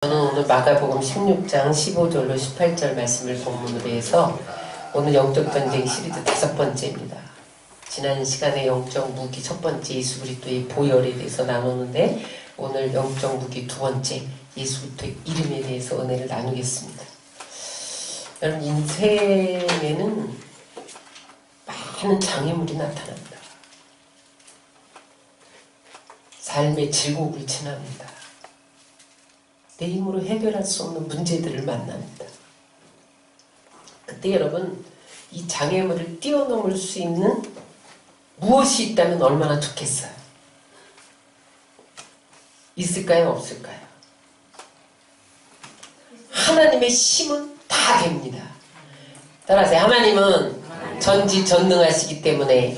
저는 오늘 마가복음 16장 15절로 18절 말씀을 본문으로 해서 오늘 영적 전쟁 시리즈 5번째입니다. 지난 시간에 영적 무기 첫 번째 예수 그리스도의 보혈에 대해서 나누는데 오늘 영적 무기 두 번째 예수 그리스도의 이름에 대해서 은혜를 나누겠습니다. 여러분, 인생에는 많은 장애물이 나타납니다. 삶의 질곡을 지납니다. 내 힘으로 해결할 수 없는 문제들을 만납니다. 그때 여러분, 이 장애물을 뛰어넘을 수 있는 무엇이 있다면 얼마나 좋겠어요? 있을까요? 없을까요? 하나님의 힘은 다 됩니다. 따라서 하나님은 전지전능하시기 때문에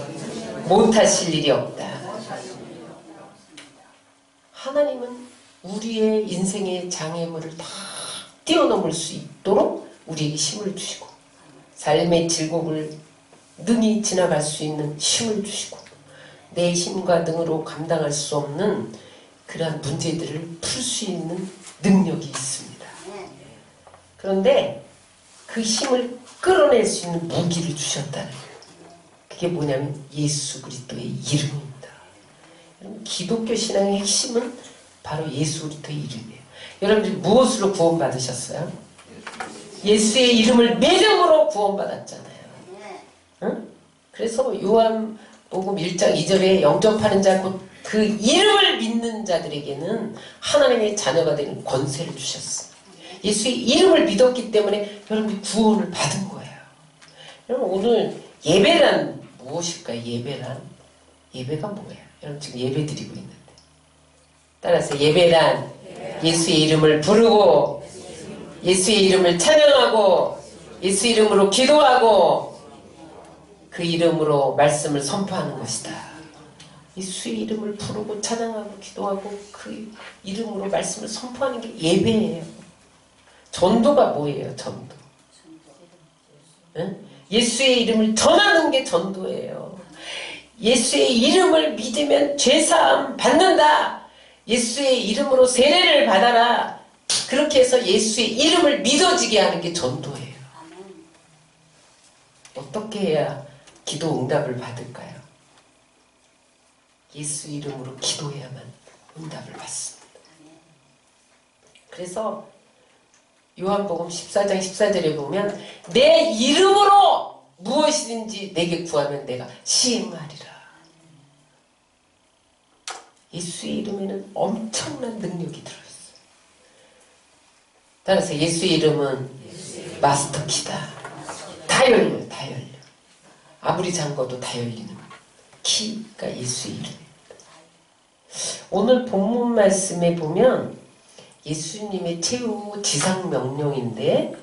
못하실 일이 없다. 하나님은 우리의 인생의 장애물을 다 뛰어넘을 수 있도록 우리에게 힘을 주시고 삶의 질곡을 능히 지나갈 수 있는 힘을 주시고 내 힘과 능으로 감당할 수 없는 그러한 문제들을 풀 수 있는 능력이 있습니다. 그런데 그 힘을 끌어낼 수 있는 무기를 주셨다는 거예요. 그게 뭐냐면 예수 그리스도의 이름입니다. 기독교 신앙의 핵심은 바로 예수 그리스도의 이름이에요. 여러분들이 무엇으로 구원받으셨어요? 예수의 이름을 믿음으로 구원받았잖아요. 응? 그래서 요한복음 1장 2절에 영접하는 자 곧 그 이름을 믿는 자들에게는 하나님의 자녀가 되는 권세를 주셨어요. 예수의 이름을 믿었기 때문에 여러분이 구원을 받은 거예요. 여러분, 오늘 예배란 무엇일까요? 예배가 뭐예요? 여러분 지금 예배 드리고 있는데 따라서 예배란 예수의 이름을 부르고 예수의 이름을 찬양하고 예수 이름으로 기도하고 그 이름으로 말씀을 선포하는 것이다. 예수의 이름을 부르고 찬양하고 기도하고 그 이름으로 말씀을 선포하는 게 예배예요. 전도가 뭐예요? 전도. 응? 예수의 이름을 전하는 게 전도예요. 예수의 이름을 믿으면 죄사함 받는다. 예수의 이름으로 세례를 받아라. 그렇게 해서 예수의 이름을 믿어지게 하는 게 전도예요. 어떻게 해야 기도 응답을 받을까요? 예수 이름으로 기도해야만 응답을 받습니다. 그래서 요한복음 14장 14절에 보면 내 이름으로 무엇이든지 내게 구하면 내가 시행하리라. 예수의 이름에는 엄청난 능력이 들어있어요. 따라서 예수의 이름은 마스터키다. 다 열려요. 다 열려. 아무리 잠궈도 다 열리는 키가 예수의 이름입니다. 오늘 본문 말씀에 보면 예수님의 최후 지상명령인데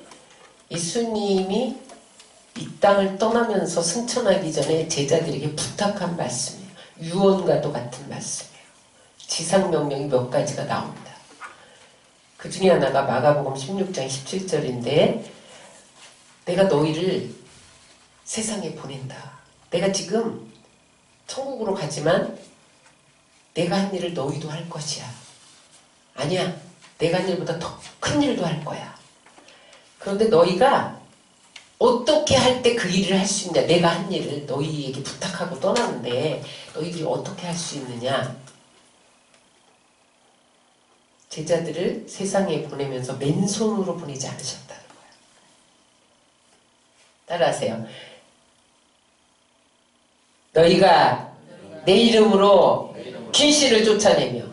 예수님이 이 땅을 떠나면서 승천하기 전에 제자들에게 부탁한 말씀이에요. 유언과도 같은 말씀이에요. 지상명령이 몇 가지가 나옵니다. 그 중에 하나가 마가복음 16장 17절인데 내가 너희를 세상에 보낸다. 내가 지금 천국으로 가지만 내가 한 일을 너희도 할 것이야. 아니야. 내가 한 일보다 더 큰 일도 할 거야. 그런데 너희가 어떻게 할 때 그 일을 할 수 있냐. 내가 한 일을 너희에게 부탁하고 떠나는데 너희들이 어떻게 할 수 있느냐. 제자들을 세상에 보내면서 맨손으로 보내지 않으셨다는 거예요. 따라하세요. 너희가 내 이름으로 귀신을 쫓아내며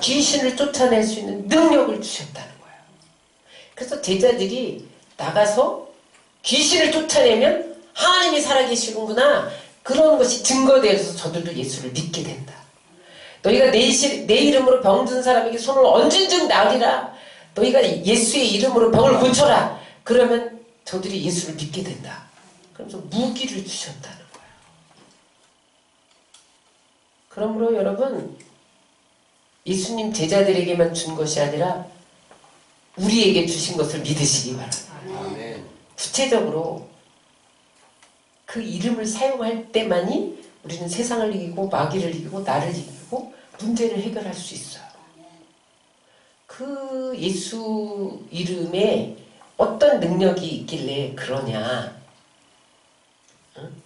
귀신을 쫓아낼 수 있는 능력을 주셨다는 거예요. 그래서 제자들이 나가서 귀신을 쫓아내면 하나님이 살아계시는구나. 그런 것이 증거되어서 저들도 예수를 믿게 된다. 너희가 내 이름으로 병든 사람에게 손을 얹은 즉 나으리라. 너희가 예수의 이름으로 병을 고쳐라. 그러면 저들이 예수를 믿게 된다. 그러면서 무기를 주셨다는 거예요. 그러므로 여러분, 예수님 제자들에게만 준 것이 아니라 우리에게 주신 것을 믿으시기 바랍니다. 구체적으로 그 이름을 사용할 때만이 우리는 세상을 이기고 마귀를 이기고 나를 이기고 문제를 해결할 수 있어요. 그 그 예수 이름에 어떤 능력이 있길래 그러냐? 응?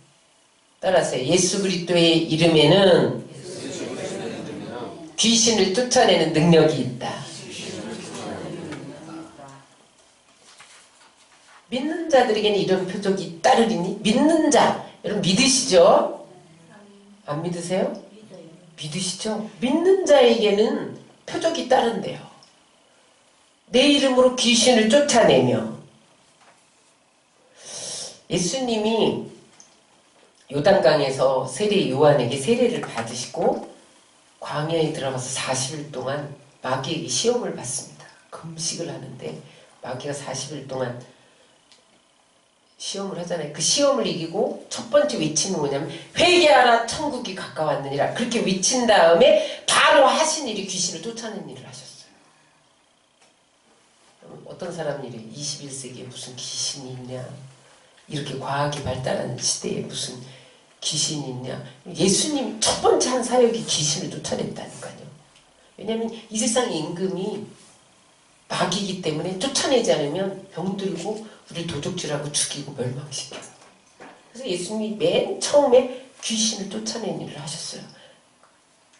따라서 예수 그리스도의 이름에는 귀신을 쫓아내는 능력이 있다. 믿는 자들에게는 이런 표적이 따르리니? 믿는 자, 여러분 믿으시죠? 안 믿으세요? 믿으시죠? 믿는 자에게는 표적이 따른대요. 내 이름으로 귀신을 쫓아내며. 예수님이 요단강에서 세례 요한에게 세례를 받으시고 광야에 들어가서 40일 동안 마귀에게 시험을 받습니다. 금식을 하는데 마귀가 40일 동안 시험을 하잖아요. 그 시험을 이기고 첫 번째 외치는 뭐냐면 회개하라 천국이 가까웠느니라. 그렇게 외친 다음에 바로 하신 일이 귀신을 쫓아내는 일을 하셨어요. 어떤 사람이 이래 21세기에 무슨 귀신이 있냐, 이렇게 과학이 발달한 시대에 무슨 귀신이 있냐. 예수님 첫 번째 한 사역이 귀신을 쫓아냈다니까요. 왜냐하면 이 세상의 임금이 마귀이기 때문에 쫓아내지 않으면 병들고 우리 도적질하고 죽이고 멸망시켜요. 그래서 예수님이 맨 처음에 귀신을 쫓아내는 일을 하셨어요.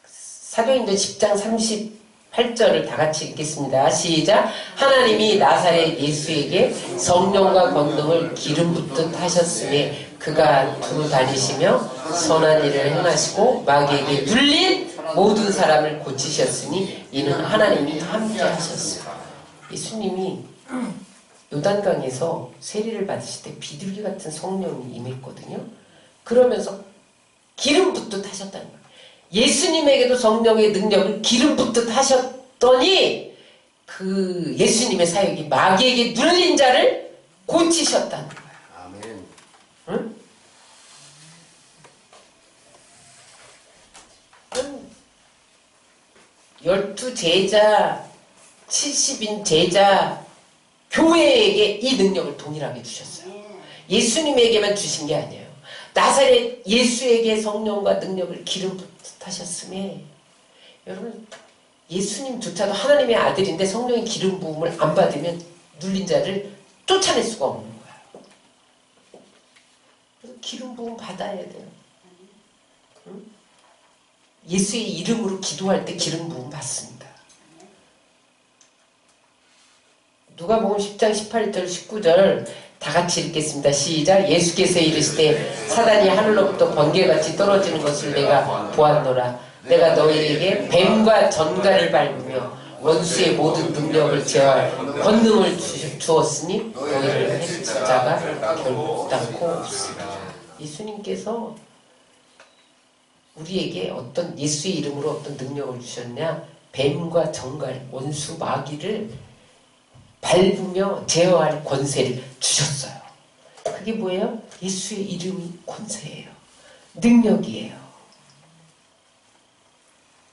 사도행전 10장 38절을 다 같이 읽겠습니다. 시작. 하나님이 나사렛 예수에게 성령과 권능을 기름 붓듯 하셨으니 그가 두루 다니시며 선한 일을 행하시고 마귀에게 눌린 모든 사람을 고치셨으니 이는 하나님이 함께 하셨어요. 예수님이 요단강에서 세례를 받으실 때 비둘기 같은 성령이 임했거든요. 그러면서 기름 붓듯 하셨다는 거예요. 예수님에게도 성령의 능력을 기름 붓듯 하셨더니 그 예수님의 사역이 마귀에게 눌린 자를 고치셨다는 거예요. 아멘. 응? 12제자 70인 제자 교회에게 이 능력을 동일하게 주셨어요. 예수님에게만 주신 게 아니에요. 나사렛 예수에게 성령과 능력을 기름 붓듯 하셨음에 여러분 예수님조차도 하나님의 아들인데 성령의 기름 부음을 안 받으면 눌린 자를 쫓아낼 수가 없는 거예요. 그래서 기름 부음 받아야 돼요. 응? 예수의 이름으로 기도할 때 기름 부음 받습니다. 누가복음 10장 18절 19절 다 같이 읽겠습니다. 시작. 예수께서 이르시되 사단이 하늘로부터 번개같이 떨어지는 것을 내가 보았노라. 내가 너희에게 뱀과 전갈을 밟으며 원수의 모든 능력을 제어할 권능을 주었으니 너희를 해칠 자가 결단코 없습니다. 예수님께서 우리에게 어떤 예수의 이름으로 어떤 능력을 주셨냐? 뱀과 전갈, 원수 마귀를 밟으며 제어할 권세를 주셨어요. 그게 뭐예요? 예수의 이름이 권세예요. 능력이에요.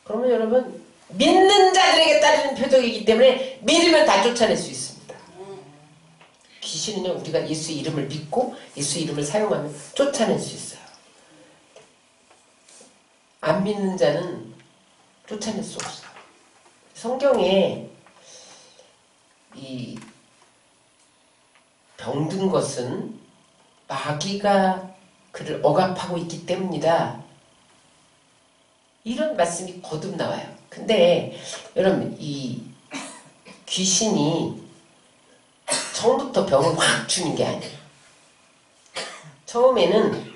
그러면 여러분 믿는 자들에게 따르는 표적이기 때문에 믿으면 다 쫓아낼 수 있습니다. 귀신은요 우리가 예수의 이름을 믿고 예수의 이름을 사용하면 쫓아낼 수 있어요. 안 믿는 자는 쫓아낼 수 없어요. 성경에 이 병든 것은 마귀가 그를 억압하고 있기 때문이다. 이런 말씀이 거듭 나와요. 근데 여러분 이 귀신이 처음부터 병을 확 주는 게 아니에요. 처음에는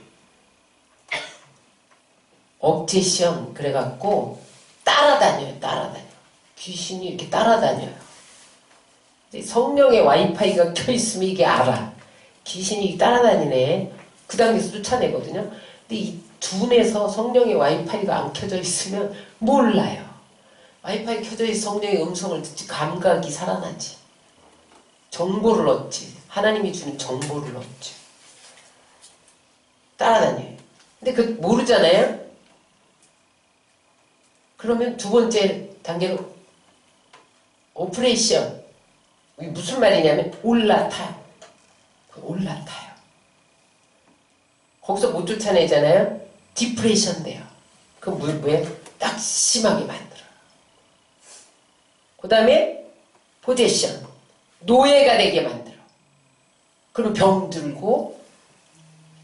억제시험 그래갖고 따라다녀요. 귀신이 이렇게 따라다녀요. 성령의 와이파이가 켜있으면 이게 알아. 귀신이 따라다니네. 그 단계에서 쫓아내거든요. 근데 이 둔에서 성령의 와이파이가 안 켜져 있으면 몰라요. 와이파이 켜져 있어 성령의 음성을 듣지 감각이 살아나지. 정보를 얻지. 하나님이 주는 정보를 얻지. 따라다녀요. 근데 그 모르잖아요. 그러면 두 번째 단계로 오퍼레이션. 이게 무슨 말이냐면 올라타요. 거기서 못 쫓아내잖아요. 디프레션 돼요. 그럼 뭐예요? 낙심하게 만들어요. 그 다음에 포제션, 노예가 되게 만들어. 그리고 병 들고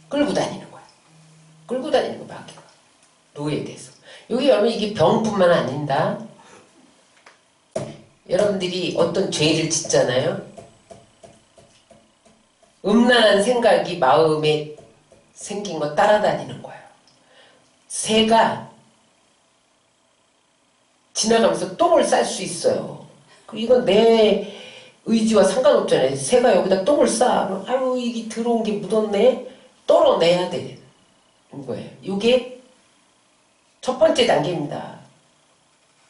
끌고 다니는 거야. 끌고 다니는 거 마귀가. 노예에 대해서. 여기 여러분 이게 병뿐만 아닌다. 여러분들이 어떤 죄를 짓잖아요. 음란한 생각이 마음에 생긴 거 따라다니는 거예요. 새가 지나가면서 똥을 쌀 수 있어요. 이건 내 의지와 상관없잖아요. 새가 여기다 똥을 싸. 아유, 이게 들어온 게 묻었네. 떨어내야 되는 거예요. 이게 첫 번째 단계입니다.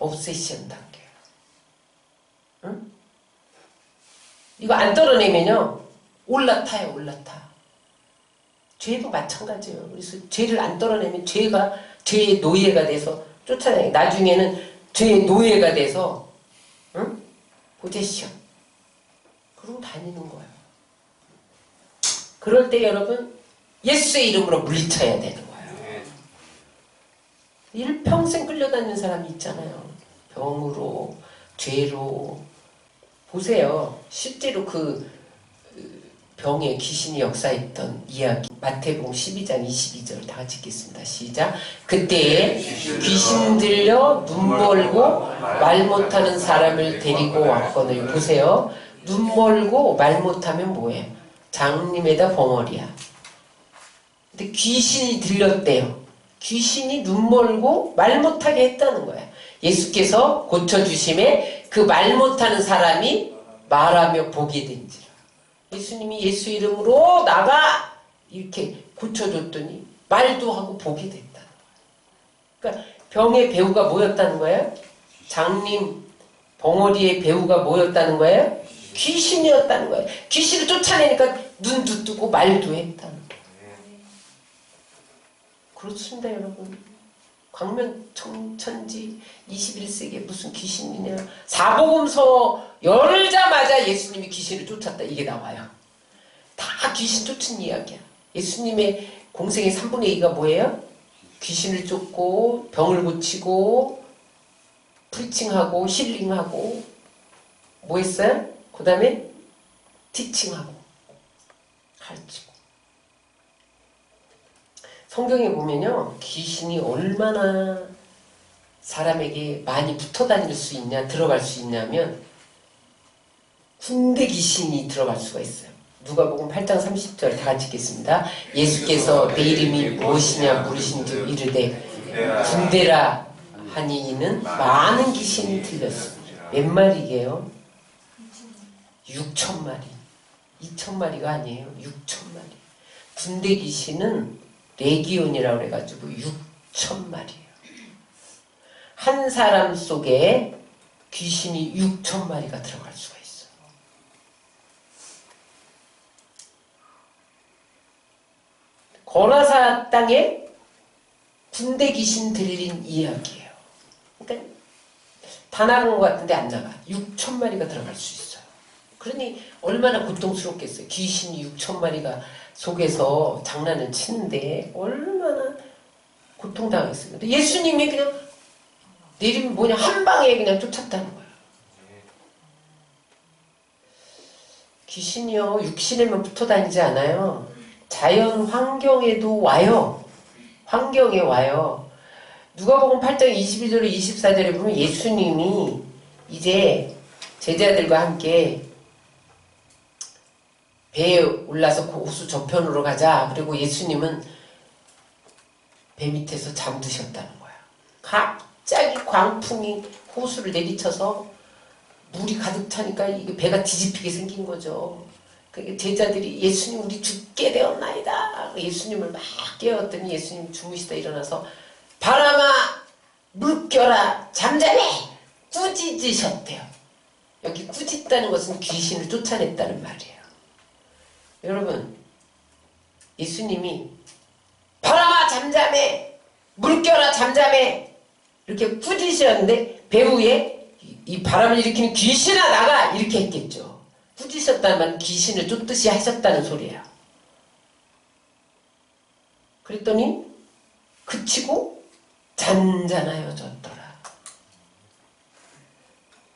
obsession 단계. 응? 이거 안 떨어내면요. 올라타요, 올라타. 죄도 마찬가지예요. 그래서 죄를 안 떨어내면 죄가 죄의 노예가 돼서 쫓아다니고 나중에는 죄의 노예가 돼서 응? 포제션. 그러고 다니는 거예요. 그럴 때 여러분 예수의 이름으로 물리쳐야 되는 거예요. 일평생 끌려다니는 사람이 있잖아요. 병으로, 죄로. 보세요. 실제로 그 병에 귀신이 역사했던 이야기. 마태복음 12장 22절 다 같이 읽겠습니다. 시작. 그때에 귀신 들려 눈 멀고 말 못하는 사람을 데리고 왔거늘. 보세요. 눈 멀고 말 못하면 뭐예요? 장님에다 벙어리야. 근데 귀신이 들렸대요. 귀신이 눈 멀고 말 못하게 했다는 거야. 예수께서 고쳐주심에 그 말 못하는 사람이 말하며 보게 된지라. 예수님이 예수 이름으로 나가 이렇게 고쳐줬더니 말도 하고 보게 됐다는 거야. 그러니까 병의 배우가 뭐였다는 거예요? 장님 벙어리의 배우가 뭐였다는 거예요? 귀신이었다는 거예요. 귀신을 쫓아내니까 눈도 뜨고 말도 했다는 거예요. 그렇습니다, 여러분. 광명천지 21세기에 무슨 귀신이냐. 사복음서 열자마자 예수님이 귀신을 쫓았다. 이게 나와요. 다 귀신 쫓은 이야기야. 예수님의 공생의 3분의 2가 뭐예요? 귀신을 쫓고 병을 고치고 프리칭하고 힐링하고 뭐 했어요? 그 다음에 티칭하고 가르치고. 성경에 보면요. 귀신이 얼마나 사람에게 많이 붙어 다닐 수 있냐, 들어갈 수 있냐면 군대 귀신이 들어갈 수가 있어요. 누가복음 8장 30절 다 같이 읽겠습니다. 예수께서 내 이름이 무엇이냐 물으신즉 이르되 군대라 하니 이는 많은 귀신이 들렸습니다. 몇 마리게요? 6,000마리. 2,000마리가 아니에요. 6,000마리. 군대 귀신은 레기온이라고 해가지고 6,000마리예요. 한 사람 속에 귀신이 6,000마리가 들어갈 수가 있어요. 거라사 땅에 군대 귀신 들린 이야기예요. 그러니까 다 나간 것 같은데 안 나가. 6,000마리가 들어갈 수 있어요. 그러니 얼마나 고통스럽겠어요. 귀신이 6,000마리가 속에서 장난을 치는데 얼마나 고통당했어요. 근데 예수님이 그냥 내 이름이 뭐냐 한 방에 그냥 쫓았다는 거예요. 귀신이요 육신에만 붙어 다니지 않아요. 자연 환경에도 와요. 환경에 와요. 누가복음 8장 22절에 24절에 보면 예수님이 이제 제자들과 함께 배에 올라서 호수 저편으로 가자. 그리고 예수님은 배 밑에서 잠드셨다는 거야. 갑자기 광풍이 호수를 내리쳐서 물이 가득 차니까 이게 배가 뒤집히게 생긴 거죠. 그러니까 제자들이 예수님 우리 죽게 되었나이다. 예수님을 막 깨웠더니 예수님 주무시다 일어나서 바람아 물결아 잠잠해 꾸짖으셨대요. 여기 꾸짖다는 것은 귀신을 쫓아냈다는 말이에요. 여러분 예수님이 바람아 잠잠해 물결아 잠잠해 이렇게 꾸짖으셨는데 배후에 이 바람을 일으키는 귀신아 나가 이렇게 했겠죠. 꾸짖으셨다는 말은 귀신을 쫓듯이 하셨다는 소리예요. 그랬더니 그치고 잔잔하여졌더라.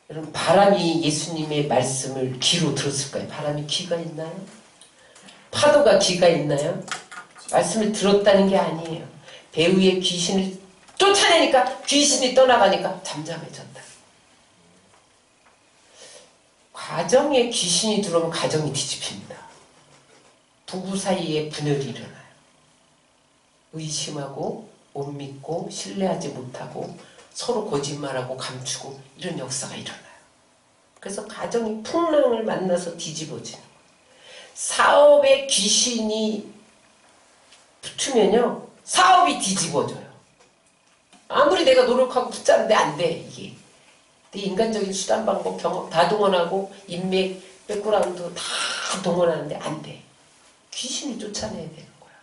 여러분, 바람이 예수님의 말씀을 귀로 들었을까요? 바람이 귀가 있나요? 파도가 귀가 있나요? 말씀을 들었다는 게 아니에요. 배우의 귀신을 쫓아내니까 귀신이 떠나가니까 잠잠해졌다. 가정에 귀신이 들어오면 가정이 뒤집힙니다. 부부 사이에 분열이 일어나요. 의심하고 못 믿고 신뢰하지 못하고 서로 거짓말하고 감추고 이런 역사가 일어나요. 그래서 가정이 풍랑을 만나서 뒤집어지는 거예요. 사업에 귀신이 붙으면요, 사업이 뒤집어져요. 아무리 내가 노력하고 붙잡는데 안 돼, 이게. 내 인간적인 수단, 방법, 경험 다 동원하고 인맥, 백그라운드 다 동원하는데 안 돼. 귀신이 쫓아내야 되는 거야.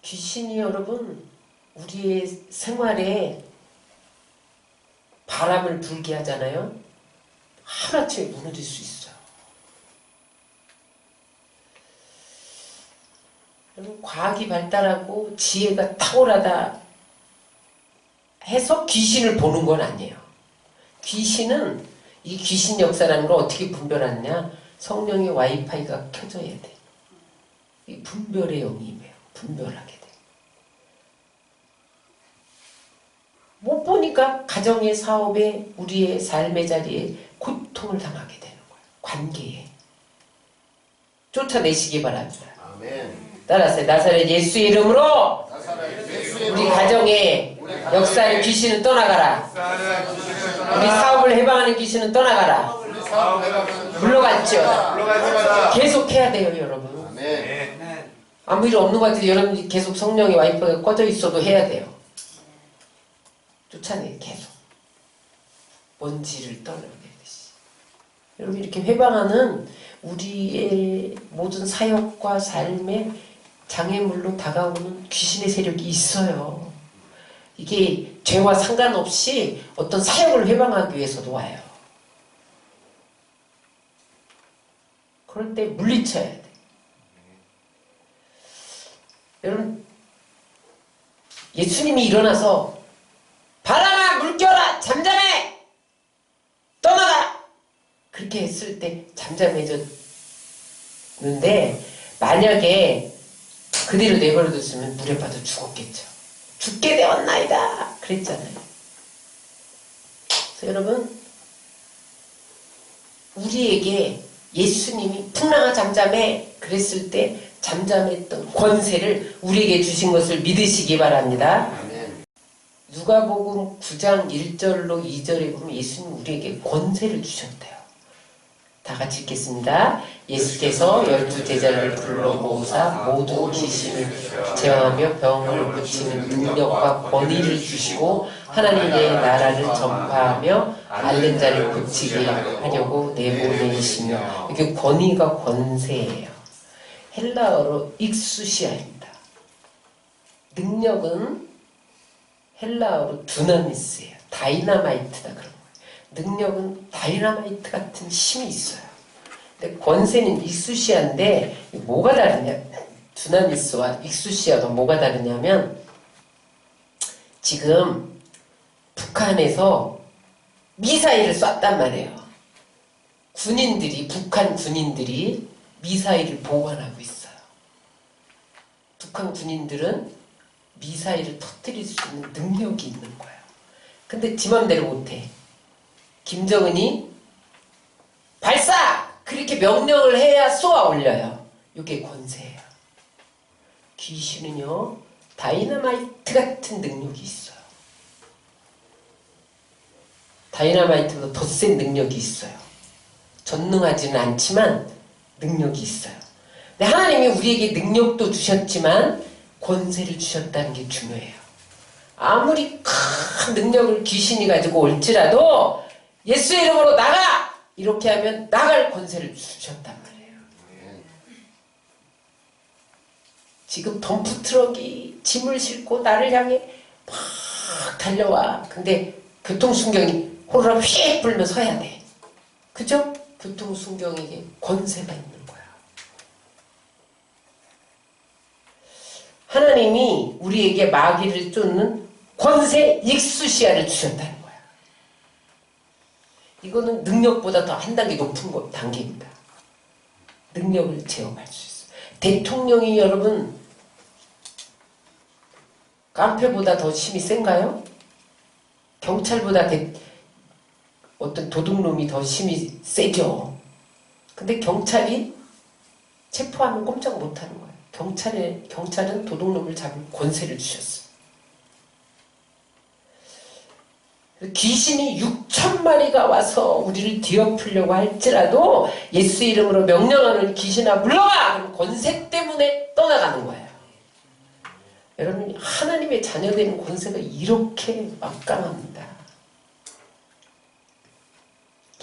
귀신이 여러분, 우리의 생활에 바람을 불게 하잖아요. 하루아침에 무너질 수 있어요. 여러분, 과학이 발달하고 지혜가 탁월하다 해서 귀신을 보는 건 아니에요. 귀신은, 이 귀신 역사라는 걸 어떻게 분별하느냐? 성령의 와이파이가 켜져야 돼. 이 분별의 영이에요. 분별하게 돼. 못 보니까 가정의 사업에, 우리의 삶의 자리에 고통을 당하게 되는 거예요. 관계에. 쫓아내시기 바랍니다. 아멘. 따라서 나사렛 예수의 이름으로 우리 가정에 역사의 귀신은 떠나가라. 우리 사업을 해방하는 귀신은 떠나가라. 물러갈지어다. 계속 해야 돼요, 여러분. 아멘. 아무 일 없는 것 같아도 여러분이 계속 성령의 와이프가 꺼져 있어도 해야 돼요. 쫓아내, 계속. 먼지를 떨어내듯이. 여러분, 이렇게 회방하는 우리의 모든 사역과 삶에 장애물로 다가오는 귀신의 세력이 있어요. 이게 죄와 상관없이 어떤 사역을 회방하기 위해서도 와요. 그럴 때 물리쳐야 돼. 여러분, 예수님이 일어나서 바람아 물결아 잠잠해 떠나가 그렇게 했을 때 잠잠해졌는데, 만약에 그대로 내버려뒀으면 물에 빠져 죽었겠죠. 죽게 되었나이다 그랬잖아요. 그래서 여러분, 우리에게 예수님이 풍랑아 잠잠해 그랬을 때 잠잠했던 권세를 우리에게 주신 것을 믿으시기 바랍니다. 누가복음 9장 1절로 2절에 보면 예수님 우리에게 권세를 주셨대요. 다 같이 읽겠습니다. 예수께서 12제자를 불러 모으사 모든 귀신을 제어하며 병을 고치는 능력과 권위를 주시고 하나님의 나라를 전파하며 앓는 자를 고치게 하려고 내보내시며, 이게 권위가 권세예요. 헬라어로 익수시아입니다. 능력은 헬라어로 두나미스예요. 다이나마이트다 그런 거예요. 능력은 다이나마이트 같은 힘이 있어요. 근데 권세는 익수시아인데 뭐가 다르냐? 두나미스와 익수시아가 뭐가 다르냐면, 지금 북한에서 미사일을 쐈단 말이에요. 북한 군인들이 미사일을 보관하고 있어요. 북한 군인들은 미사일을 터뜨릴 수 있는 능력이 있는 거예요. 근데 지 맘대로 못해. 김정은이 발사! 그렇게 명령을 해야 쏘아 올려요. 이게 권세예요. 귀신은요, 다이너마이트 같은 능력이 있어요. 다이너마이트보다 더 센 능력이 있어요. 전능하지는 않지만 능력이 있어요. 근데 하나님이 우리에게 능력도 주셨지만 권세를 주셨다는 게 중요해요. 아무리 큰 능력을 귀신이 가지고 올지라도 예수의 이름으로 나가! 이렇게 하면 나갈 권세를 주셨단 말이에요. 지금 덤프트럭이 짐을 싣고 나를 향해 막 달려와. 근데 교통순경이 호루라 휙 불면 서야 돼. 그죠? 교통순경에게 권세가 있는 거야. 하나님이 우리에게 마귀를 쫓는 권세 익수시야를 주셨다는 거야. 이거는 능력보다 더 한 단계 높은 단계입니다. 능력을 제어할 수 있어요. 대통령이 여러분 깡패보다 더 힘이 센가요? 경찰보다 어떤 도둑놈이 더 힘이 세죠. 근데 경찰이 체포하면 꼼짝 못하는 거예요. 경찰은 도둑놈을 잡을 권세를 주셨어요. 귀신이 6,000마리가 와서 우리를 뒤엎으려고 할지라도 예수 이름으로 명령하는 귀신아 물러가! 그럼 권세 때문에 떠나가는 거예요. 여러분 하나님의 자녀되는 권세가 이렇게 막강합니다.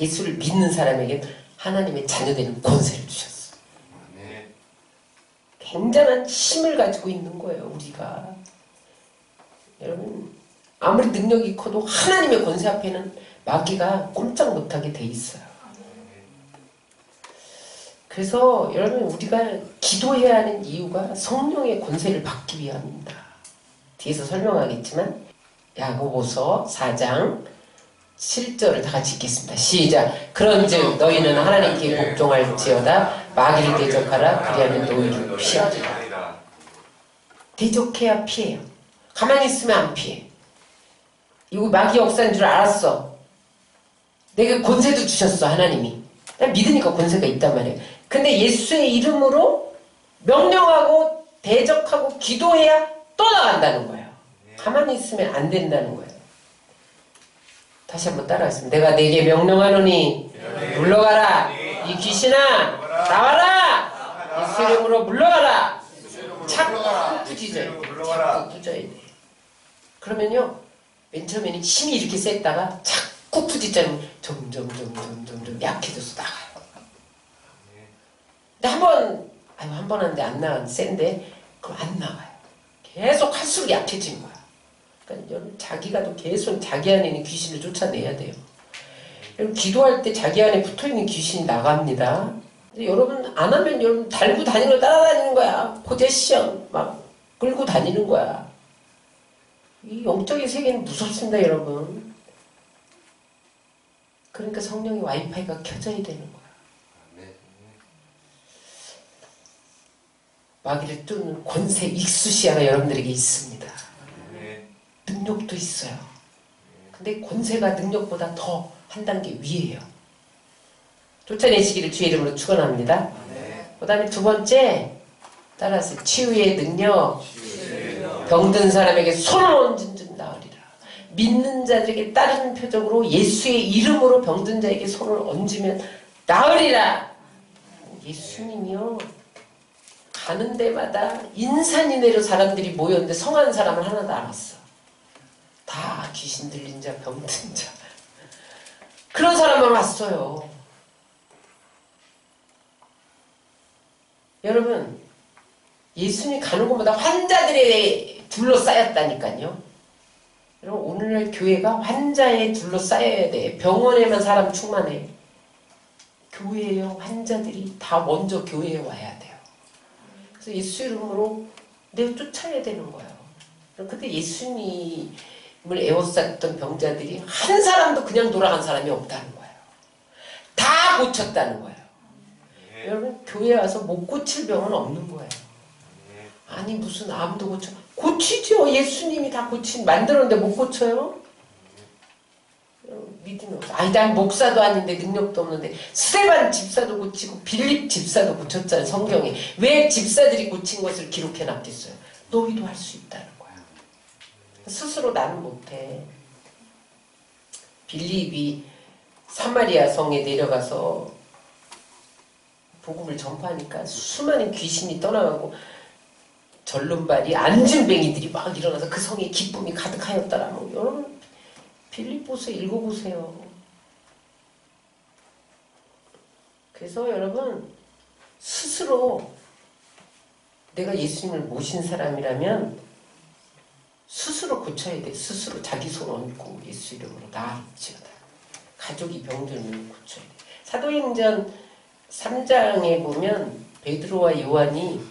예수를 믿는 사람에게 하나님의 자녀되는 권세를 주셨어요. 굉장한 힘을 가지고 있는 거예요. 우리가. 여러분 아무리 능력이 커도 하나님의 권세 앞에는 마귀가 꼼짝 못하게 돼 있어요. 그래서 여러분 우리가 기도해야 하는 이유가 성령의 권세를 받기 위함입니다. 뒤에서 설명하겠지만 야고보서 4장 7절을 다 같이 읽겠습니다. 시작. 그런즉 너희는 하나님께 복종할지어다 마귀를 대적하라 그리하면 너희를 피하리라. 대적해야 피해요. 가만히 있으면 안 피해. 이거 마귀 역사인 줄 알았어. 내가 권세도 주셨어 하나님이. 난 믿으니까 권세가 있단 말이에요. 근데 예수의 이름으로 명령하고 대적하고 기도해야 떠나간다는 거예요. 가만히 있으면 안 된다는 거예요. 다시 한번 따라하겠습니다. 내가 네게 명령하노니 물러가라. 이 귀신아 나와라. 예수 이름으로 물러가라. 자꾸 부짖어요. 자꾸 부짖어야 돼. 그러면요 맨 처음에는 힘이 이렇게 셌다가 자꾸 부짖자면 점점 약해져서 나가요. 근데 한 번 하는데 안 나간 센데 그럼 안 나가요. 계속 할수록 약해진 거야. 그러니까 여러분 자기가 또 계속 자기 안에 있는 귀신을 쫓아내야 돼요. 여러분 기도할 때 자기 안에 붙어있는 귀신이 나갑니다. 근데 여러분 안 하면 여러분 달고 다니는 걸 따라다니는 거야. 포제션 막 끌고 다니는 거야. 이 영적인 세계는 무섭습니다 여러분. 그러니까 성령의 와이파이가 켜져야 되는 거야. 마귀를 뚫는 권세 익수시야가 여러분들에게 있습니다. 능력도 있어요. 근데 권세가 능력보다 더 한 단계 위에요. 쫓아내시기를 주의 이름으로 축원합니다. 그 다음에 두 번째 따라서 치유의 능력. 병든 사람에게 손을 얹은 즉 나으리라. 믿는 자들에게 따르는 표적으로 예수의 이름으로 병든 자에게 손을 얹으면 나으리라. 예수님이요 가는 데마다 인산인해로 사람들이 모였는데 성한 사람을 하나도 안 왔어. 다 귀신 들린 자 병든 자 그런 사람만 왔어요. 여러분 예수님이 가는 곳마다 환자들에 둘러싸였다니까요. 여러분 오늘날 교회가 환자에 둘러싸여야 돼. 병원에만 사람 충만해. 교회에요. 환자들이 다 먼저 교회에 와야 돼요. 그래서 예수 이름으로 내가 쫓아야 되는 거예요. 근데 예수님을 애워쌌던 병자들이 한 사람도 그냥 돌아간 사람이 없다는 거예요. 다 고쳤다는 거예요. 여러분 교회 와서 못 고칠 병은 없는 거예요. 아니 무슨 암도 고치죠. 예수님이 다 만들었는데 못 고쳐요? 믿음이 없어. 아니 난 목사도 아닌데 능력도 없는데 스데반 집사도 고치고 빌립 집사도 고쳤잖아요. 성경에. 왜 집사들이 고친 것을 기록해 놨겠어요? 너희도 할 수 있다는 거야. 스스로 나는 못해. 빌립이 사마리아 성에 내려가서 복음을 전파하니까 수많은 귀신이 떠나가고 절름발이 앉은뱅이들이 막 일어나서 그 성에 기쁨이 가득하였더라고. 여러분 빌립보서 읽어보세요. 그래서 여러분 스스로 내가 예수님을 모신 사람이라면 스스로 고쳐야 돼. 스스로 자기 손 얹고 예수 이름으로 나아지어다. 가족이 병들면 고쳐야 돼. 사도행전 3장에 보면 베드로와 요한이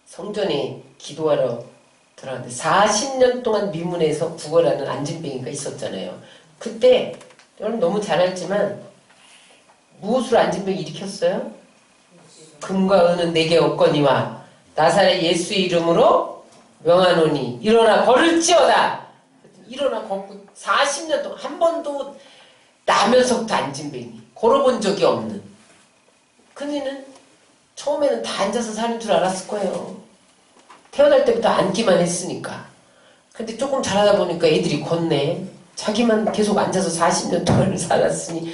성전에 기도하러 들어갔는데 40년 동안 미문에서 구걸하는 안진뱅이가 있었잖아요. 그때 여러분 너무 잘 알지만 무엇으로 안진뱅이 일으켰어요? 금과 은은 내게 없거니와 나사렛 예수의 이름으로 명하노니 일어나 걸을지어다. 일어나 걷고 40년 동안 한 번도 나면서부터 안진뱅이 걸어본 적이 없는 그녀는 처음에는 다 앉아서 사는 줄 알았을 거예요. 태어날 때부터 앉기만 했으니까. 근데 조금 자라다 보니까 애들이 걷네. 자기만 계속 앉아서 40년 동안 살았으니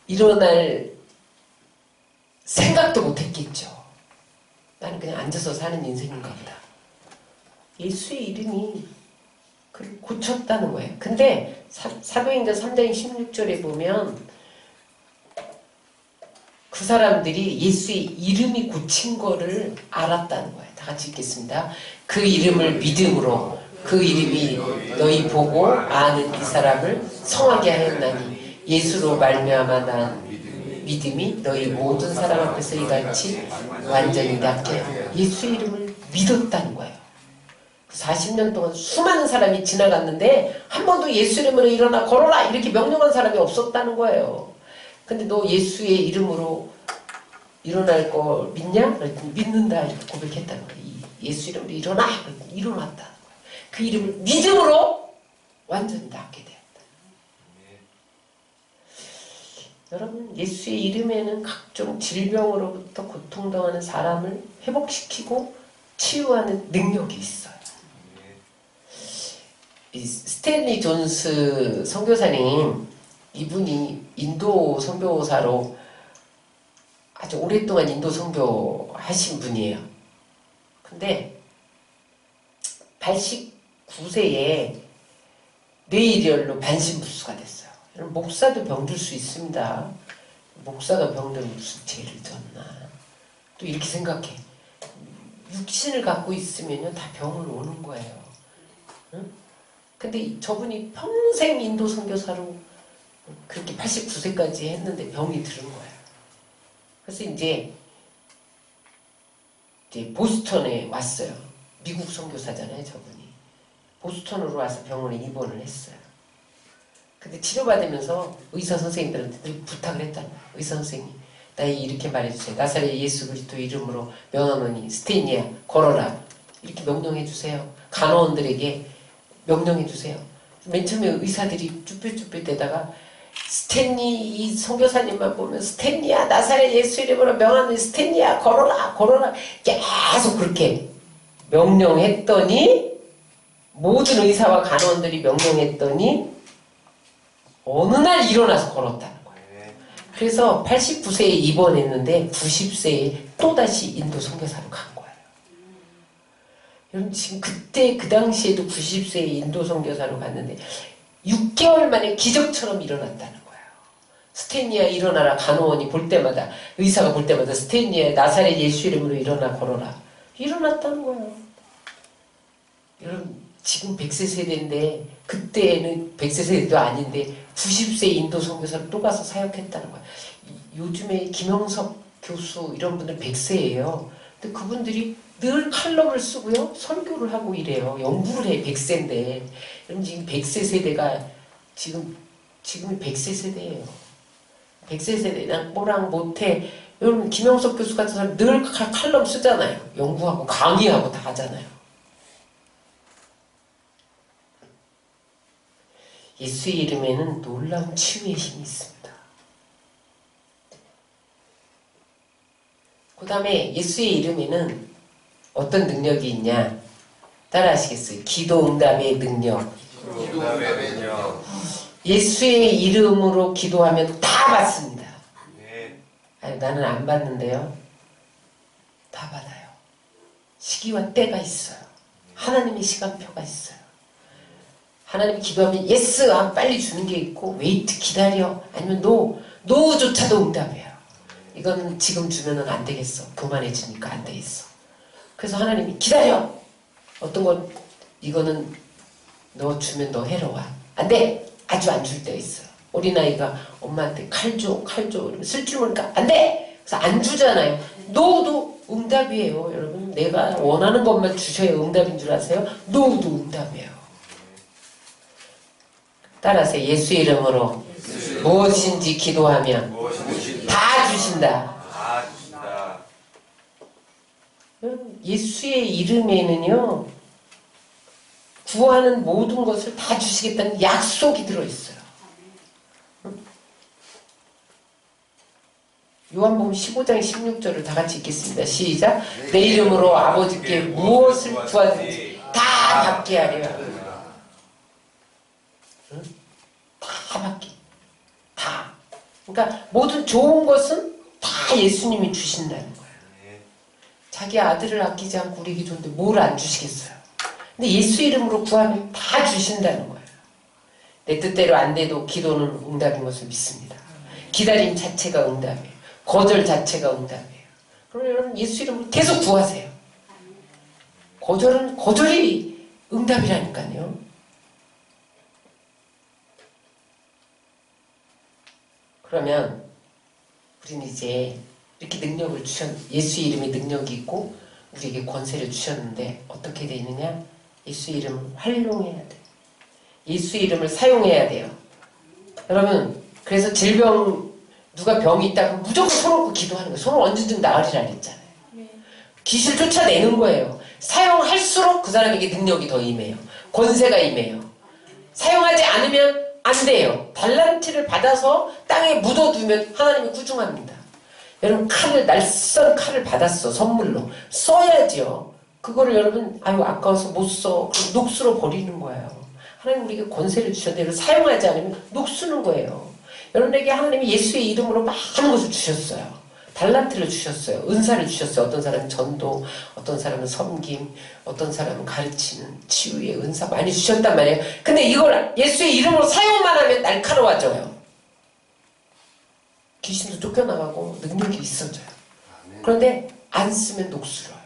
일어날 생각도 못했겠죠. 나는 그냥 앉아서 사는 인생인가 보다. 예수의 이름이 그를 고쳤다는 거예요. 근데 사도행전 3장 16절에 보면 그 사람들이 예수의 이름이 고친 거를 알았다는 거예요. 다 같이 읽겠습니다. 그 이름을 믿음으로 그 이름이 너희 보고 아는 이 사람을 성하게 하였나니 예수로 말미암아 난 믿음이 너희 모든 사람 앞에서 이같이 완전히 낫게 하여 예수의 이름을 믿었다는 거예요. 40년 동안 수많은 사람이 지나갔는데 한 번도 예수 이름으로 일어나 걸어라 이렇게 명령한 사람이 없었다는 거예요. 근데 너 예수의 이름으로 일어날 거 믿냐? 그랬더니 믿는다 이렇게 고백했다는 거예요. 예수 이름으로 일어나! 그랬더니 일어났다는 거예요. 그 이름을 믿음으로 완전히 낫게 되었다. 여러분 예수의 이름에는 각종 질병으로부터 고통당하는 사람을 회복시키고 치유하는 능력이 있어요. 이 스탠리 존스 선교사님 이분이 인도 선교사로 아주 오랫동안 인도 선교하신 분이에요. 근데 89세에 뇌일혈로 반신불수가 됐어요. 목사도 병들 수 있습니다. 목사가 병들면 무슨 죄를 졌나. 또 이렇게 생각해. 육신을 갖고 있으면 다 병을 오는 거예요. 응? 근데 저분이 평생 인도 선교사로 그렇게 89세까지 했는데 병이 들은 거예요. 그래서 이제 보스턴에 왔어요. 미국 선교사잖아요, 저분이. 보스턴으로 와서 병원에 입원을 했어요. 근데 치료받으면서 의사 선생님들한테 늘 부탁을 했다는 거예요. 의사 선생님, 나 이렇게 말해주세요. 나사렛 예수 그리스도 이름으로 명하노니 스테니아 걸어라. 이렇게 명령해주세요. 간호원들에게 명령해주세요. 맨 처음에 의사들이 쭈뼛쭈뼛대다가 스탠리 이 선교사님만 보면 스탠리야 나사렛 예수 이름으로 명하는 스탠리야 걸어라 걸어라 계속 그렇게 명령했더니 모든 의사와 간호원들이 명령했더니 어느 날 일어나서 걸었다는 거예요. 그래서 89세에 입원했는데 90세에 또다시 인도 선교사로 간 거예요. 여러분 지금 그때 그 당시에도 90세에 인도 선교사로 갔는데 6개월 만에 기적처럼 일어났다는 거예요. 스테니아 일어나라. 간호원이 볼 때마다 의사가 볼 때마다 스테니아 나사렛 예수 이름으로 일어나 걸어라. 일어났다는 거예요. 여러분 지금 100세 세대인데 그때는 100세 세대도 아닌데 90세 인도 선교사로 또 가서 사역했다는 거예요. 요즘에 김영석 교수 이런 분들 100세예요. 근데 그분들이 늘 칼럼을 쓰고요. 설교를 하고 이래요. 연구를 해. 100세인데. 그럼 지금 100세 세대가 지금이 100세 세대예요. 100세 세대랑 뭐랑 못해. 여러분 김영석 교수 같은 사람 늘 칼럼 쓰잖아요. 연구하고 강의하고 다 하잖아요. 예수의 이름에는 놀라운 치유의 힘이 있습니다. 그 다음에 예수의 이름에는 어떤 능력이 있냐? 따라 하시겠어요? 기도 응답의 능력. 예수의 이름으로 기도하면 다 받습니다. 아니, 나는 안 받는데요. 다 받아요. 시기와 때가 있어요. 하나님의 시간표가 있어요. 하나님이 기도하면 예스 하면 빨리 주는 게 있고 웨이트 기다려 아니면 노조차도 응답해요. 이건 지금 주면은 안 되겠어. 교만해지니까 안 되겠어. 그래서 하나님이 기다려. 어떤 건 이거는 너 주면 너 해로워. 안 돼. 아주 안 줄 때가 있어요. 어린아이가 엄마한테 칼 줘 이러면 쓸 줄 모르니까 안 돼. 그래서 안 주잖아요. 노도 응답이에요. 여러분 내가 원하는 것만 주셔야 응답인 줄 아세요? 노우도 응답이에요. 따라서 예수 이름으로 무엇인지 기도하면 다 주신다. 예수의 이름에는요, 구하는 모든 것을 다 주시겠다는 약속이 들어있어요. 요한복음 15장 16절을 다 같이 읽겠습니다. 시작. 내 이름으로 아버지께 무엇을 구하든지 다 받게 하려. 다 받게. 다. 그러니까 모든 좋은 것은 다 예수님이 주신다는 거예요. 자기 아들을 아끼지 않고 우리에게 줬는데 뭘 안 주시겠어요? 근데 예수 이름으로 구하면 다 주신다는 거예요. 내 뜻대로 안 돼도 기도는 응답인 것을 믿습니다. 기다림 자체가 응답이에요. 거절 자체가 응답이에요. 그럼 여러분 예수 이름으로 계속 구하세요. 거절은 거절이 응답이라니까요. 그러면 우리는 이제 이렇게 능력을 예수의 이름에 능력이 있고 우리에게 권세를 주셨는데 어떻게 돼 있느냐? 예수의 이름을 활용해야 돼. 예수의 이름을 사용해야 돼요. 여러분, 그래서 질병 누가 병이 있다 그러면 무조건 손 얹고 기도하는 거예요. 손을 언제든 나으리라 그랬잖아요. 귀신을 쫓아내는 거예요. 사용할수록 그 사람에게 능력이 더 임해요. 권세가 임해요. 사용하지 않으면 안 돼요. 달란트를 받아서 땅에 묻어두면 하나님이 꾸중합니다. 여러분 낯선 칼을 받았어. 선물로. 써야지요. 그거를 여러분 아까워서 못 써. 녹수로 버리는 거예요. 하나님 우리에게 권세를 주셨는데 사용하지 않으면 녹수는 거예요. 여러분에게 하나님이 예수의 이름으로 많은 것을 주셨어요. 달란트를 주셨어요. 은사를 주셨어요. 어떤 사람은 전도, 어떤 사람은 섬김, 어떤 사람은 가르치는 치유의 은사 많이 주셨단 말이에요. 근데 이걸 예수의 이름으로 사용만 하면 날카로워져요. 귀신도 쫓겨나가고 능력이 있어져요. 그런데 안 쓰면 녹슬어요.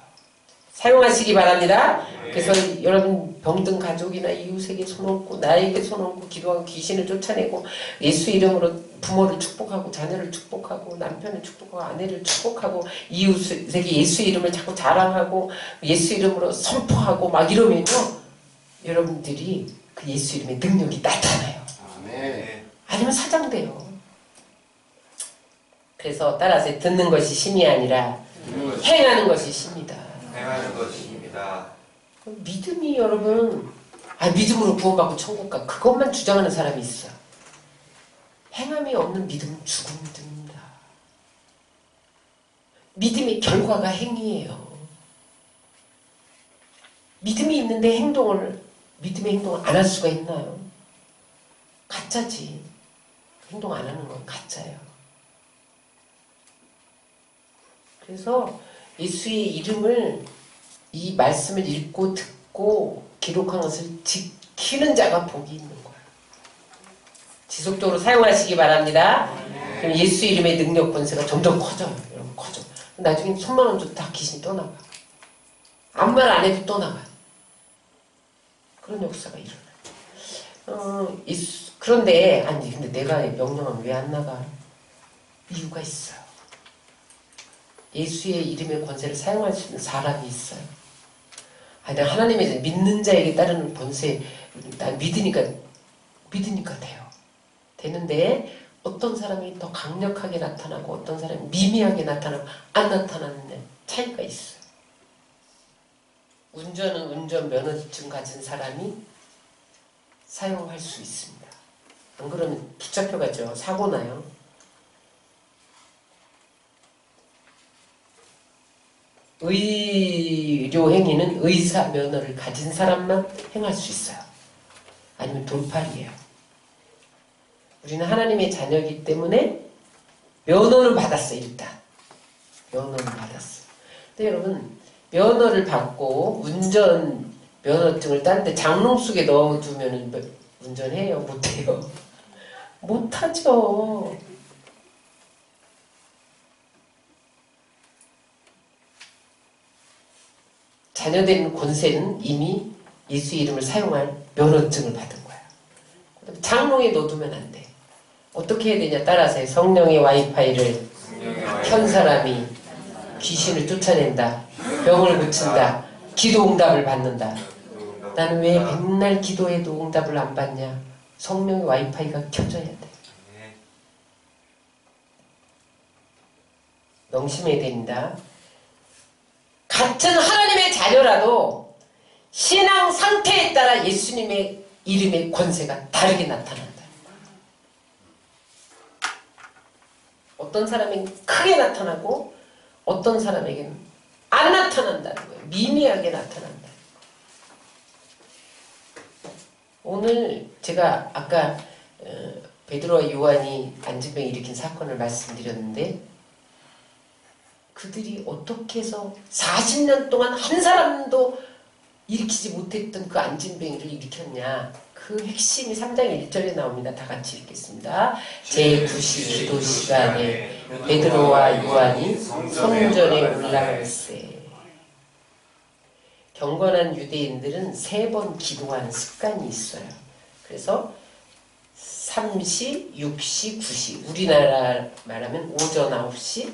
사용하시기 바랍니다. 그래서 여러분 병든 가족이나 이웃에게 손 얹고 나에게 손 얹고 기도하고 귀신을 쫓아내고 예수 이름으로 부모를 축복하고 자녀를 축복하고 남편을 축복하고 아내를 축복하고 이웃에게 예수 이름을 자꾸 자랑하고 예수 이름으로 선포하고 막 이러면요 여러분들이 그 예수 이름의 능력이 나타나요. 아니면 사장돼요. 그래서 따라서 듣는 것이 신이 아니라 행하는 것이 신이다. 행하는 것입니다. 믿음이 여러분 믿음으로 구원받고 천국 가 그것만 주장하는 사람이 있어. 행함이 없는 믿음은 죽은 믿음입니다. 믿음의 결과가 행위예요. 믿음이 있는데 믿음의 행동을 안 할 수가 있나요? 가짜지. 행동 안 하는 건 가짜예요. 그래서 예수의 이름을 이 말씀을 읽고 듣고 기록한 것을 지키는 자가 복이 있는 거예요. 지속적으로 사용하시기 바랍니다. 그럼 예수 이름의 능력 권세가 점점 커져요. 여러분 커져. 나중에 손만 얹어도 다 귀신이 떠나가. 아무 말 안 해도 떠나가. 그런 역사가 일어나요. 그런데 근데 내가 명령하면 왜 안 나가? 이유가 있어요. 예수의 이름의 권세를 사용할 수 있는 사람이 있어요. 내가 하나님의 믿는 자에게 따르는 권세, 난 믿으니까 돼요. 되는데 어떤 사람이 더 강력하게 나타나고 어떤 사람이 미미하게 나타나고 안 나타나는 차이가 있어요. 운전은 운전면허증 가진 사람이 사용할 수 있습니다. 안 그러면 붙잡혀가죠. 사고 나요. 의료 행위는 의사 면허를 가진 사람만 행할 수 있어요. 아니면 돌팔이에요. 우리는 하나님의 자녀이기 때문에 면허는 받았어. 일단 면허는 받았어. 근데 여러분 면허를 받고 운전 면허증을 딴데 장롱 속에 넣어두면 운전해요? 못해요? 못하죠. 자녀된 권세는 이미 예수 이름을 사용할 면허증을 받은 거야. 장롱에 넣어두면 안 돼. 어떻게 해야 되냐 따라서 성령의 와이파이를 켠 사람이 귀신을 쫓아낸다. 병을 고친다. 기도 응답을 받는다. 나는 왜 맨날 기도해도 응답을 안 받냐? 성령의 와이파이가 켜져야 돼. 명심해야 됩니다. 같은 하나님의 자녀라도 신앙 상태에 따라 예수님의 이름의 권세가 다르게 나타난다. 어떤 사람에게는 크게 나타나고 어떤 사람에게는 안 나타난다는 거예요. 미미하게 나타난다. 오늘 제가 아까 베드로와 요한이 안진병 일으킨 사건을 말씀드렸는데 그들이 어떻게 해서 40년 동안 한 사람도 일으키지 못했던 그 안진병이를 일으켰냐. 그 핵심이 3장 1절에 나옵니다. 다 같이 읽겠습니다. 제9시 기도 시간에 베드로와 요한이 성전에 올라갈세. 경건한 유대인들은 3번 기도하는 습관이 있어요. 그래서 3시, 6시, 9시. 우리나라 말하면 오전 9시,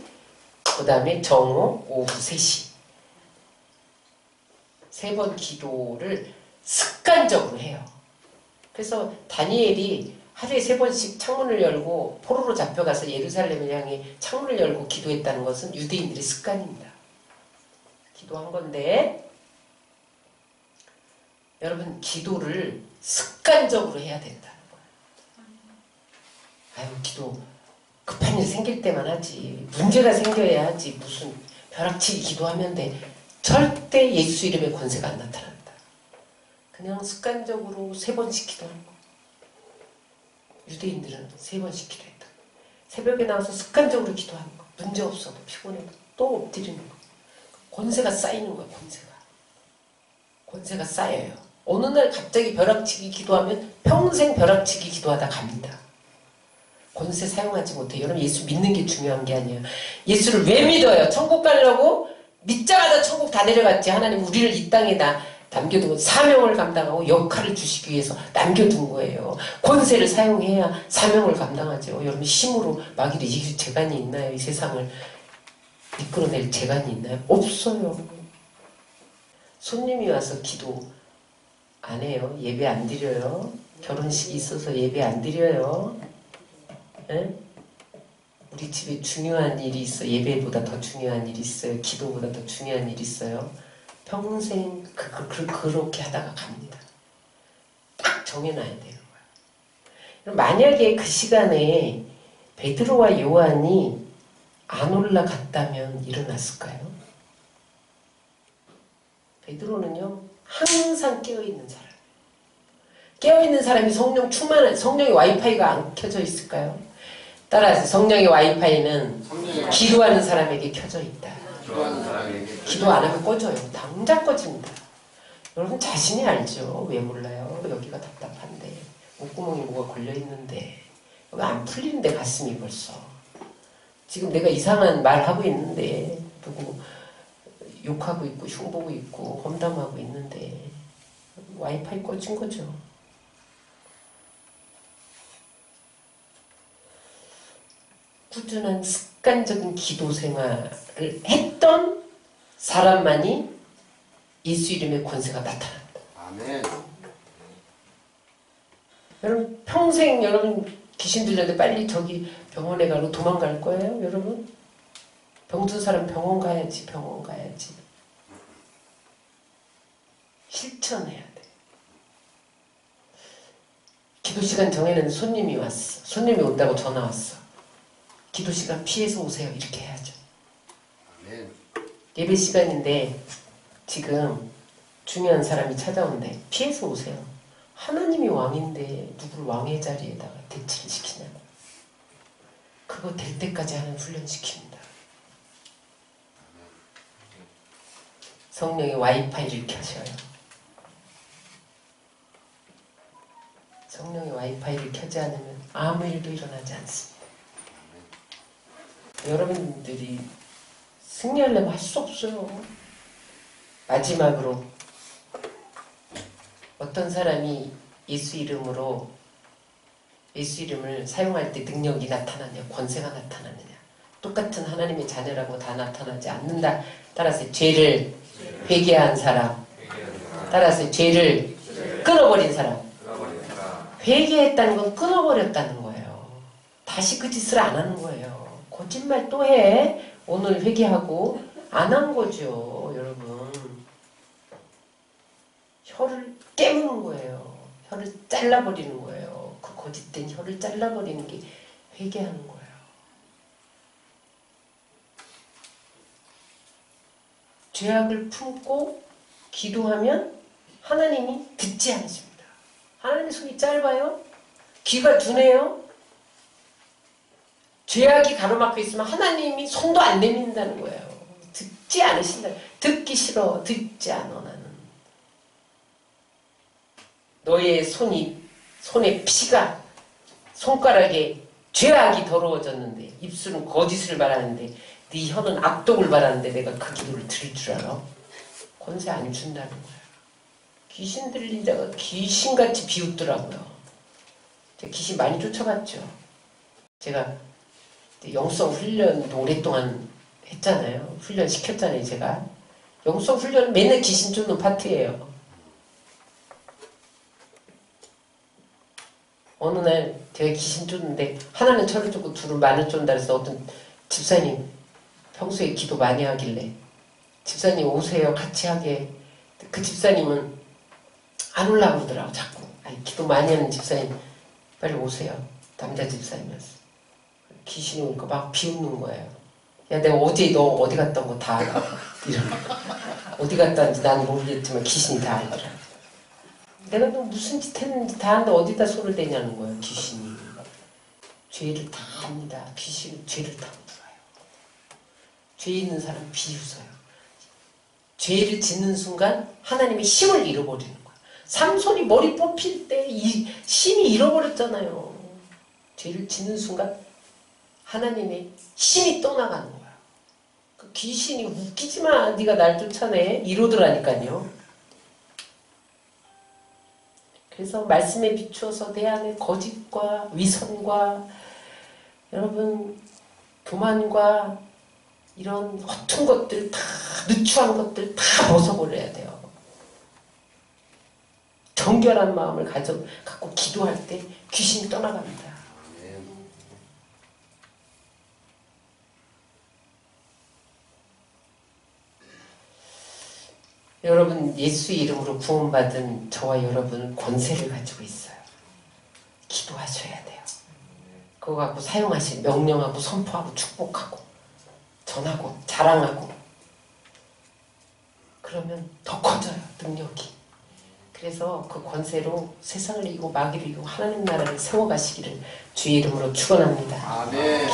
그 다음에 정오, 오후 3시. 3번 기도를 습관적으로 해요. 그래서 다니엘이 하루에 3번씩 창문을 열고 포로로 잡혀가서 예루살렘을 향해 창문을 열고 기도했다는 것은 유대인들의 습관입니다. 기도한 건데 여러분 기도를 습관적으로 해야 된다는 거예요. 아유 기도 급한 일 생길 때만 하지. 문제가 생겨야 하지. 무슨 벼락치기 기도하면 돼. 절대 예수 이름의 권세가 안 나타난다. 그냥 습관적으로 3번씩 기도하는 거. 유대인들은 3번씩 기도했다. 새벽에 나와서 습관적으로 기도하는 거. 문제 없어도 피곤해도 또 엎드리는 거. 권세가 쌓이는 거야. 권세가 쌓여요. 어느 날 갑자기 벼락치기 기도하면 평생 벼락치기 기도하다 갑니다. 권세 사용하지 못해. 여러분 예수 믿는 게 중요한 게 아니에요. 예수를 왜 믿어요? 천국 가려고? 믿자마자 천국 다 내려갔지. 하나님 우리를 이 땅에다 남겨두고 사명을 감당하고 역할을 주시기 위해서 남겨둔 거예요. 권세를 사용해야 사명을 감당하죠. 여러분 힘으로 마귀를 이길 재간이 있나요? 이 세상을 이끌어낼 재간이 있나요? 없어요. 손님이 와서 기도 안 해요. 예배 안 드려요. 결혼식이 있어서 예배 안 드려요. 에? 우리 집에 중요한 일이 있어. 예배보다 더 중요한 일이 있어요. 기도보다 더 중요한 일이 있어요. 평생 그렇게 하다가 갑니다. 딱 정해놔야 되는 거야. 만약에 그 시간에 베드로와 요한이 안 올라갔다면 일어났을까요? 베드로는요 항상 깨어있는 사람. 깨어있는 사람이 성령 충만한 성령의 와이파이가 안 켜져 있을까요? 따라서 성령의 와이파이는 기도하는 사람에게 켜져 있다. 기도 안 하면 꺼져요. 당장 꺼집니다. 여러분 자신이 알죠? 왜 몰라요? 여기가 답답한데 목구멍에 뭐가 걸려있는데 여기 안 풀리는데 가슴이 벌써 지금 내가 이상한 말 하고 있는데 누구 욕하고 있고 흉보고 있고 험담하고 있는데 와이파이 꺼진 거죠. 꾸준한 습관적인 기도 생활을 했던 사람만이 예수 이름의 권세가 나타난다. 아멘. 여러분 평생 여러분 귀신 들렸는데 빨리 저기 병원에 가고 도망갈 거예요? 여러분? 병든 사람 병원 가야지. 실천해야 돼. 기도 시간 정해놨는데 손님이 왔어. 손님이 온다고 전화 왔어. 기도 시간 피해서 오세요. 이렇게 해야죠. 아멘. 예배 시간인데 지금 중요한 사람이 찾아온대. 피해서 오세요. 하나님이 왕인데 누구를 왕의 자리에다가 대치를 시키냐고. 그거 될 때까지 하는 훈련 시킵니다. 성령의 와이파이를 켜셔요. 성령의 와이파이를 켜지 않으면 아무 일도 일어나지 않습니다. 여러분들이 승리하려면 할 수 없어요. 마지막으로 어떤 사람이 예수 이름을 사용할 때 능력이 나타나냐, 권세가 나타나느냐. 똑같은 하나님의 자녀라고 다 나타나지 않는다. 따라서 죄를 회개한 사람. 따라서 죄를 끊어버린 사람. 회개했다는 건 끊어버렸다는 거예요. 다시 그 짓을 안 하는 거예요. 거짓말 또 해. 오늘 회개하고 안 한 거죠, 여러분. 혀를 깨무는 거예요. 혀를 잘라버리는 거예요. 그 거짓된 혀를 잘라버리는 게 회개하는 거예요. 죄악을 품고 기도하면 하나님이 듣지 않으십니다. 하나님의 손이 짧아요? 귀가 둔해요? 죄악이 가로막혀 있으면 하나님이 손도 안 내민다는 거예요. 듣지 않으신다. 듣기 싫어. 듣지 않아 나는. 너의 손에 피가 손가락에 죄악이 더러워졌는데 입술은 거짓을 말하는데 네 혀는 악독을 말하는데 내가 그 기도를 들을 줄 알아? 권세 안 준다는 거야. 귀신 들린 자가 귀신같이 비웃더라고요. 제가 귀신 많이 쫓아갔죠. 제가 영성 훈련도 오랫동안 했잖아요. 훈련 시켰잖아요, 제가. 영성 훈련은 맨날 귀신 쫓는 파트예요. 어느 날 제가 귀신 쫓는데 하나는 저를 쫓고 둘은 만을 쫓는다 그래서 어떤 집사님 평소에 기도 많이 하길래 집사님 오세요 같이 하게. 그 집사님은 안 올라오고 그러더라고 자꾸. 아니, 기도 많이 하는 집사님 빨리 오세요. 남자 집사님이었어. 귀신이 오니까 막 비웃는 거예요. 야 내가 어제 너 어디 갔다 온 거 다 알아. 이런 어디 갔다 왔는지 나는 모르겠지만 귀신이 다 알더라. 내가 너 무슨 짓 했는지 다 아는데 어디다 손을 대냐는 거예요. 귀신이. 죄를 다 압니다. 귀신은 죄를 다 물어요. 죄 있는 사람 비웃어요. 죄를 짓는 순간 하나님의 힘을 잃어버리는 거예요. 삼손이 머리 뽑힐 때 이 힘이 잃어버렸잖아요. 죄를 짓는 순간 하나님의 힘이 떠나가는 거야. 그 귀신이 웃기지 마. 네가 날 쫓아내. 이러더라니까요. 그래서 말씀에 비추어서 내 안에 거짓과 위선과 여러분 교만과 이런 허튼 것들 다 누추한 것들 다 벗어버려야 돼요. 정결한 마음을 갖고 기도할 때 귀신이 떠나갑니다. 여러분 예수의 이름으로 구원받은 저와 여러분은 권세를 가지고 있어요. 기도하셔야 돼요. 그거 갖고 사용하신 명령하고 선포하고 축복하고 전하고 자랑하고 그러면 더 커져요. 능력이. 그래서 그 권세로 세상을 이기고 마귀를 이기고 하나님 나라를 세워가시기를 주의 이름으로 축원합니다. 아멘.